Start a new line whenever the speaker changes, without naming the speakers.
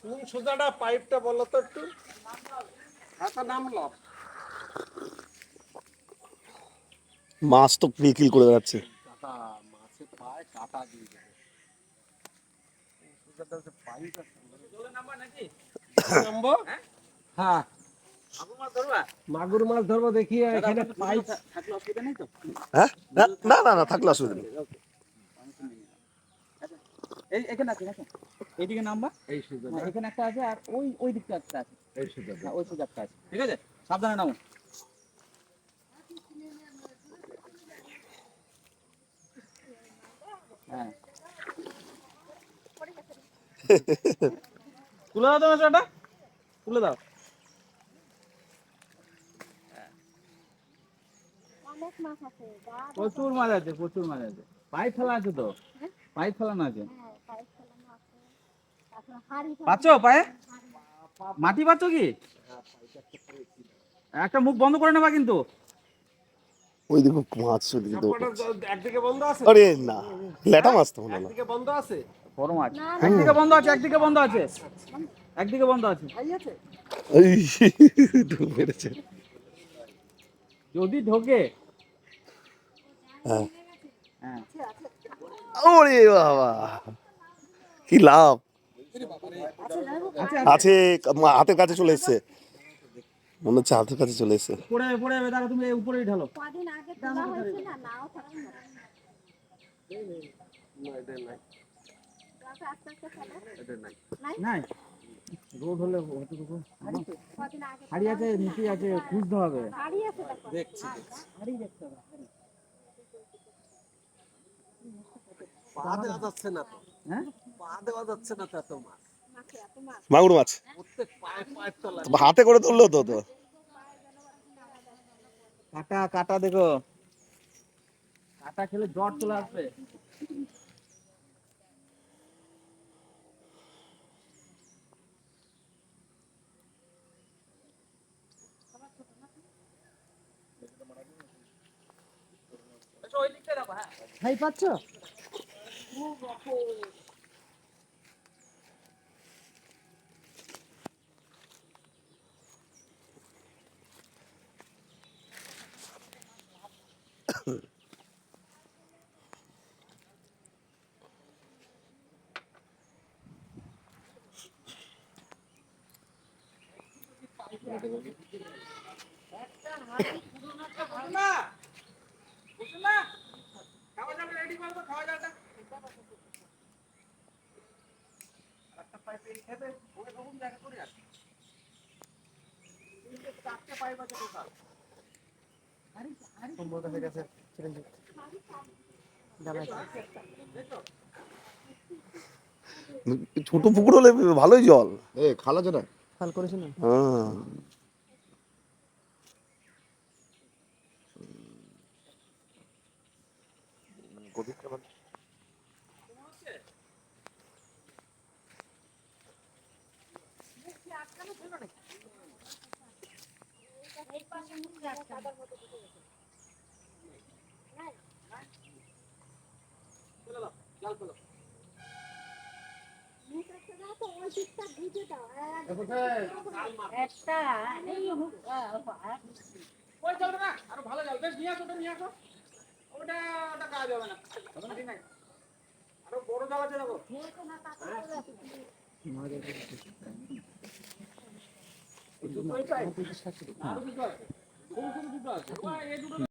কোন সোজাটা পাইপটা বলো তো একটু। হাতা নামলো।
মাছ তো কিলকিল করে যাচ্ছে।
কাটা মাছে পায় কাটা দিয়ে দেবে। সোজাটা যে পাইপ আছে জলে নামবা নাকি? নামবো? হ্যাঁ। মাগুর মাছ ধরবো দেখি এখানে পাইপ থাকলে অসুবিধা নেই তো?
হ্যাঁ না না না থাকলে অসুবিধা নেই।
এই এখানে আছে দেখো, এইদিকে নামবা,
এই সোজা
এখানে একটা আছে আর ওই ওই দিকটা একটা আছে,
এই সোজা
ওই সোজা একটা আছে, ঠিক আছে, সাবধানে নামো। হ্যাঁ তুলে দাও তোমার সেটা, তুলে দাও। প্রচুর মাছ আছে, প্রচুর মাছ আছে। পাইপ ফেলা আছে তো, পাইপ ফেলানো আছে। পাচ্ছ পায়ে মাটি পাচ্ছ কি? একটা মুখ বন্ধ করে নেবা কিন্তু।
ওই দেখো মাছ ওদিকে
সাপটা
দৌড়াচ্ছে।
একদিকে বন্ধ আছে।
আরে না ল্যাটা মাছ তো মনে হলো।
একদিকে বন্ধ আছে।
বড় মাছ একদিকে বন্ধ আছে, একদিকে বন্ধ আছে, একদিকে বন্ধ আছে।
এই ঢুকে মেরেছে।
যদি ঢোকে।
হ্যাঁ
হ্যাঁ
ওরে বাবা কি লাভ আছে, হাতের কাছে চলে এসছে, মনে হচ্ছে হাতের কাছে চলে এসছে।
পড়ে পড়ে যাবে, দেখো তুমি উপরেই ঢালো।
কদিন আগে তোলা হয়েছে না, নাও থাকতে পারে।
না এটা নাই।
আস্তে আস্তে ফেলো।
এটা নাই।
নাই রোড হলে কতটুকু
কদিন আগে
হাড়ি আছে, নিচে আছে, খুঁজতে হবে।
হারিয়ে আছে দেখো।
দেখছি দেখছি।
হাড়ি দেখতে হবে।
পা দেওয়া যাচ্ছে না তো।
হ্যাঁ
পা দেওয়া যাচ্ছে না তো এত মাছ।
মাছে এত মাছ।
মাগুর মাছ
প্রত্যেক পায়ে পায়ে তলা।
হাতে করে তুললো তো তো
কাটা কাটা দেখো, কাটা খেলে জ্বর চলে আসবে। ভাই পাচ্ছ?
ছোট পুকুর হলে ভালোই জল।
খালা যেটা
খাল করেছে না?
হ্যাঁ
এই পাশে মুখে আটকানো। মুখ একটা দাও তো, ওই দিকটা ভিজে দাও। একটা এই মুখ
ওই চলবে না, আরো ভালো জল বেশ নিয়ে আসো, ওটা নিয়ে আসো। ওটা ওটা কাজ হবে না, ঠিক নাই। আরো বড় জল আছে দেখো।
খেয়েছো না কাটা আছে।
আরো কিছু আছে, সরু সরু দুটো আছে। ওই এই দুটো